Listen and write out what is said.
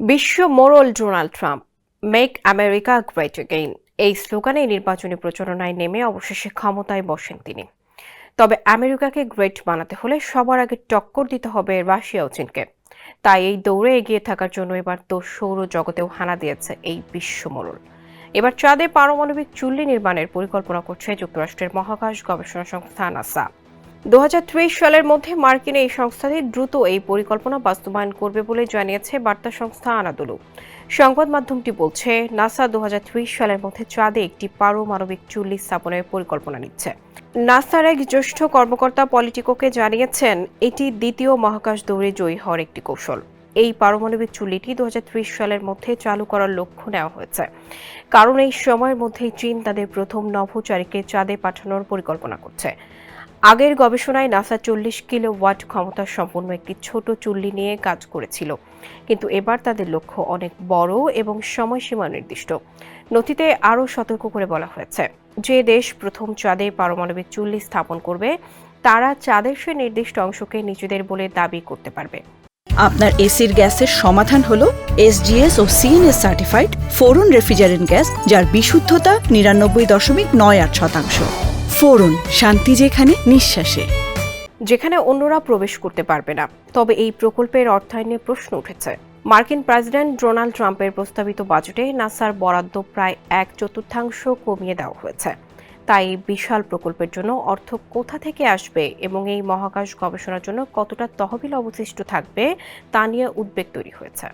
বিশ্ব মোড়ল Donald Trump make America great again এই স্লোগানে নির্বাচনী প্রচারণায় নেমে অবশেষে ক্ষমতায় বসেন তিনি। তবে আমেরিকাকে গ্রেট বানাতে হলে সবার আগে টক্কর দিতে হবে রাশিয়া ও চীনকে। তাই এই দৌড়ে এগিয়ে থাকার জন্য এবার তো সৌরজগতেও হানা দিয়েছে এই বিশ্ব মোড়ল। এবার চাঁদে পারমাণবিক চুল্লি নির্মাণের পরিকল্পনা করছে যুক্তরাষ্ট্রের মহাকাশ গবেষণা সংস্থা নাসা। 2030 সালের মধ্যে মার্কিন এই সংস্থাটি দ্রুত এই পরিকল্পনা বাস্তবায়ন করবে বলে জানিয়েছে বার্তা সংস্থা আনাদোলু। সংবাদ মাধ্যমটি বলছে, নাসা 2030 সালের মধ্যে চাঁদে একটি পারমাণবিক চুল্লি স্থাপনের পরিকল্পনা নিচ্ছে। নাসার এক জ্যেষ্ঠ কর্মকর্তা পলিটিকোকে জানিয়েছেন, এটি দ্বিতীয় মহাকাশ দৌড়ে জয়ী হওয়ার একটি কৌশল। এই পারমাণবিক চুল্লিটি 2030 সালের মধ্যে চালু করার লক্ষ্য নেওয়া হয়েছে, কারণ এই সময়ের মধ্যেই চীন তাদের প্রথম নভোচারীকে চাঁদে পাঠানোর পরিকল্পনা করছে। আগের গবেষণায় নাসা 40 কিলোওয়াট ক্ষমতা সম্পন্ন একটি ছোট চুল্লি নিয়ে কাজ করেছিল, কিন্তু এবার তাদের লক্ষ্য অনেক বড় এবং সময়সীমা নির্দিষ্ট। নথিতে আরও সতর্ক করে বলা হয়েছে, যে দেশ প্রথম চাঁদে পারমাণবিক চুল্লি স্থাপন করবে তারা চাঁদের সেই নির্দিষ্ট অংশকে নিজেদের বলে দাবি করতে পারবে। আপনার এসির গ্যাসের সমাধান হলো এসজিএস ও সিএনএস সার্টিফাইড ফোরন রেফ্রিজারেন্ট গ্যাস, যার বিশুদ্ধতা 99.98%। ফোরন, শান্তি যেখানে, নিঃশ্বাসে। যেখানে অন্যরা প্রবেশ করতে পারবে না। তবে এই প্রকল্পের অর্থায়নে প্রশ্ন উঠেছে। মার্কিন প্রেসিডেন্ট ডোনাল্ড ট্রাম্পের প্রস্তাবিত বাজেটে নাসার বরাদ্দ প্রায় 1/4 কমিয়ে দেওয়া হয়েছে। তাই বিশাল প্রকল্পের জন্য অর্থ কোথা থেকে আসবে এবং এই মহাকাশ গবেষণার জন্য কতটা তহবিল অবশিষ্ট থাকবে তা নিয়ে উদ্বেগ তৈরি হয়েছে।